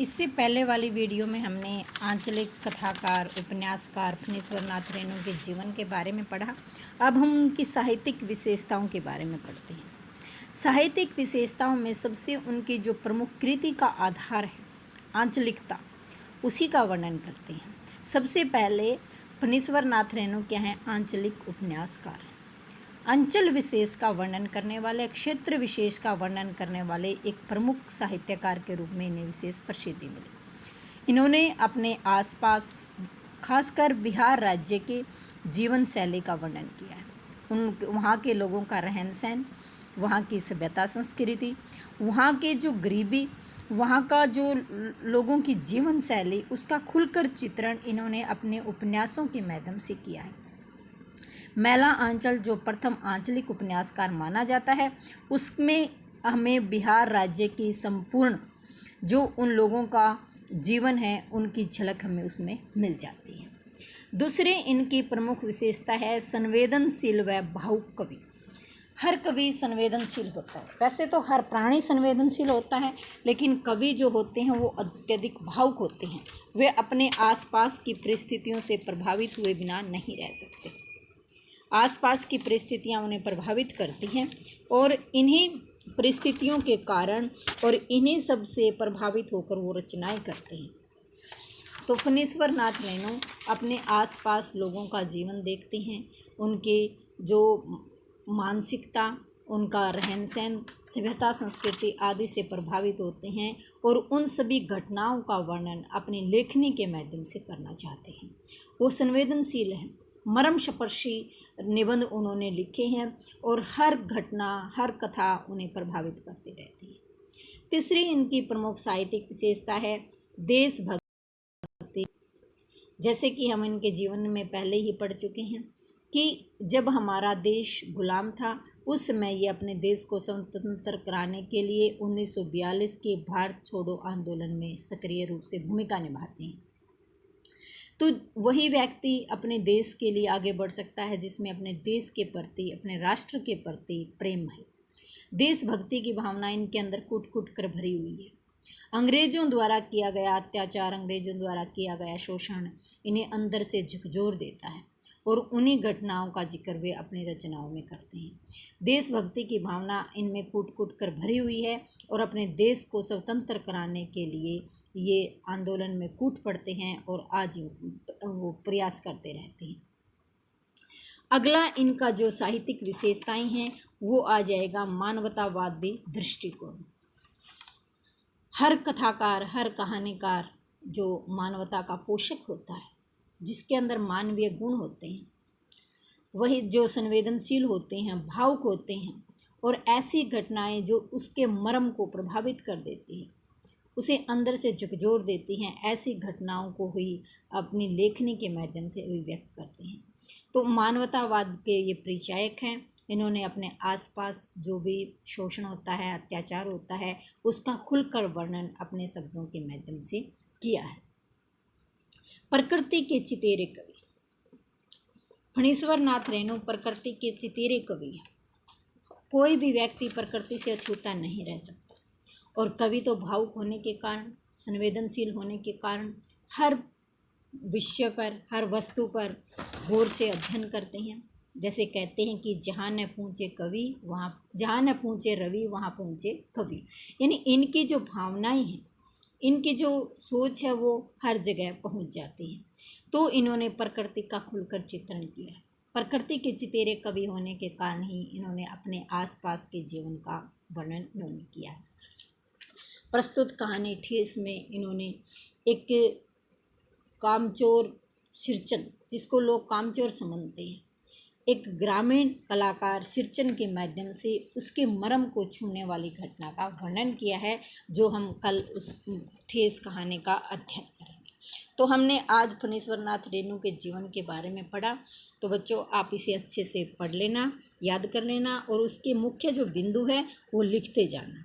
इससे पहले वाली वीडियो में हमने आंचलिक कथाकार उपन्यासकार फणीश्वर नाथ रेणु के जीवन के बारे में पढ़ा। अब हम उनकी साहित्यिक विशेषताओं के बारे में पढ़ते हैं। साहित्यिक विशेषताओं में सबसे उनकी जो प्रमुख कृति का आधार है आंचलिकता, उसी का वर्णन करते हैं। सबसे पहले फणीश्वर नाथ रेणु क्या हैं? आंचलिक उपन्यासकार हैं। अंचल विशेष का वर्णन करने वाले, क्षेत्र विशेष का वर्णन करने वाले एक प्रमुख साहित्यकार के रूप में इन्हें विशेष प्रसिद्धि मिली। इन्होंने अपने आसपास खासकर बिहार राज्य के जीवन शैली का वर्णन किया है। वहाँ के लोगों का रहन सहन, वहाँ की सभ्यता संस्कृति, वहाँ के जो गरीबी, वहाँ का जो लोगों की जीवन शैली, उसका खुलकर चित्रण इन्होंने अपने उपन्यासों के माध्यम से किया है। मैला आंचल जो प्रथम आंचलिक उपन्यासकार माना जाता है, उसमें हमें बिहार राज्य की संपूर्ण जो उन लोगों का जीवन है उनकी झलक हमें उसमें मिल जाती है। दूसरी इनकी प्रमुख विशेषता है संवेदनशील व भावुक कवि। हर कवि संवेदनशील होता है। वैसे तो हर प्राणी संवेदनशील होता है, लेकिन कवि जो होते हैं वो अत्यधिक भावुक होते हैं। वे अपने आसपास की परिस्थितियों से प्रभावित हुए बिना नहीं रह सकते। आसपास की परिस्थितियां उन्हें प्रभावित करती हैं और इन्हीं परिस्थितियों के कारण और इन्हीं सब से प्रभावित होकर वो रचनाएं करते हैं। तो फणीश्वर नाथ रेणु अपने आसपास लोगों का जीवन देखते हैं, उनके जो मानसिकता, उनका रहन सहन, सभ्यता संस्कृति आदि से प्रभावित होते हैं और उन सभी घटनाओं का वर्णन अपनी लेखनी के माध्यम से करना चाहते हैं। वो संवेदनशील हैं। मर्मस्पर्शी निबंध उन्होंने लिखे हैं और हर घटना, हर कथा उन्हें प्रभावित करती रहती है। तीसरी इनकी प्रमुख साहित्यिक विशेषता है देशभक्ति। जैसे कि हम इनके जीवन में पहले ही पढ़ चुके हैं कि जब हमारा देश गुलाम था, उस समय ये अपने देश को स्वतंत्र कराने के लिए 1942 के भारत छोड़ो आंदोलन में सक्रिय रूप से भूमिका निभाते हैं। तो वही व्यक्ति अपने देश के लिए आगे बढ़ सकता है जिसमें अपने देश के प्रति, अपने राष्ट्र के प्रति प्रेम है। देशभक्ति की भावना इनके अंदर कूट कूट कर भरी हुई है। अंग्रेजों द्वारा किया गया अत्याचार, अंग्रेजों द्वारा किया गया शोषण इन्हें अंदर से झकझोर देता है और उन्हीं घटनाओं का जिक्र वे अपनी रचनाओं में करते हैं। देशभक्ति की भावना इनमें कूट कूट कर भरी हुई है और अपने देश को स्वतंत्र कराने के लिए ये आंदोलन में कूट पड़ते हैं और आज वो प्रयास करते रहते हैं। अगला इनका जो साहित्यिक विशेषताएं हैं वो आ जाएगा मानवतावादी दृष्टिकोण। हर कथाकार, हर कहानीकार जो मानवता का पोषक होता है, जिसके अंदर मानवीय गुण होते हैं, वही जो संवेदनशील होते हैं, भावुक होते हैं और ऐसी घटनाएं जो उसके मर्म को प्रभावित कर देती हैं, उसे अंदर से झकझोर देती हैं, ऐसी घटनाओं को ही अपनी लेखनी के माध्यम से अभिव्यक्त करते हैं। तो मानवतावाद के ये परिचायक हैं। इन्होंने अपने आसपास जो भी शोषण होता है, अत्याचार होता है, उसका खुलकर वर्णन अपने शब्दों के माध्यम से किया है। प्रकृति के चितेरे कवि। फणीश्वर नाथ रेणु प्रकृति के चितेरे कवि हैं। कोई भी व्यक्ति प्रकृति से अछूता नहीं रह सकता और कवि तो भावुक होने के कारण, संवेदनशील होने के कारण हर विषय पर, हर वस्तु पर गौर से अध्ययन करते हैं। जैसे कहते हैं कि जहाँ न पहुँचे कवि वहाँ, जहाँ न पहुँचे रवि वहाँ पहुँचे कवि। यानी इनकी जो भावनाएं हैं, इनकी जो सोच है वो हर जगह पहुंच जाती है। तो इन्होंने प्रकृति का खुलकर चित्रण किया है। प्रकृति के चितेरे कवि होने के कारण ही इन्होंने अपने आसपास के जीवन का वर्णन इन्होंने किया है। प्रस्तुत कहानी ठेस में इन्होंने एक कामचोर सिरचन, जिसको लोग कामचोर समझते हैं, एक ग्रामीण कलाकार सिरचन के माध्यम से उसके मर्म को छूने वाली घटना का वर्णन किया है, जो हम कल उस ठेस कहानी का अध्ययन करेंगे। तो हमने आज फणीश्वर नाथ रेणु के जीवन के बारे में पढ़ा। तो बच्चों, आप इसे अच्छे से पढ़ लेना, याद कर लेना और उसके मुख्य जो बिंदु है वो लिखते जाना।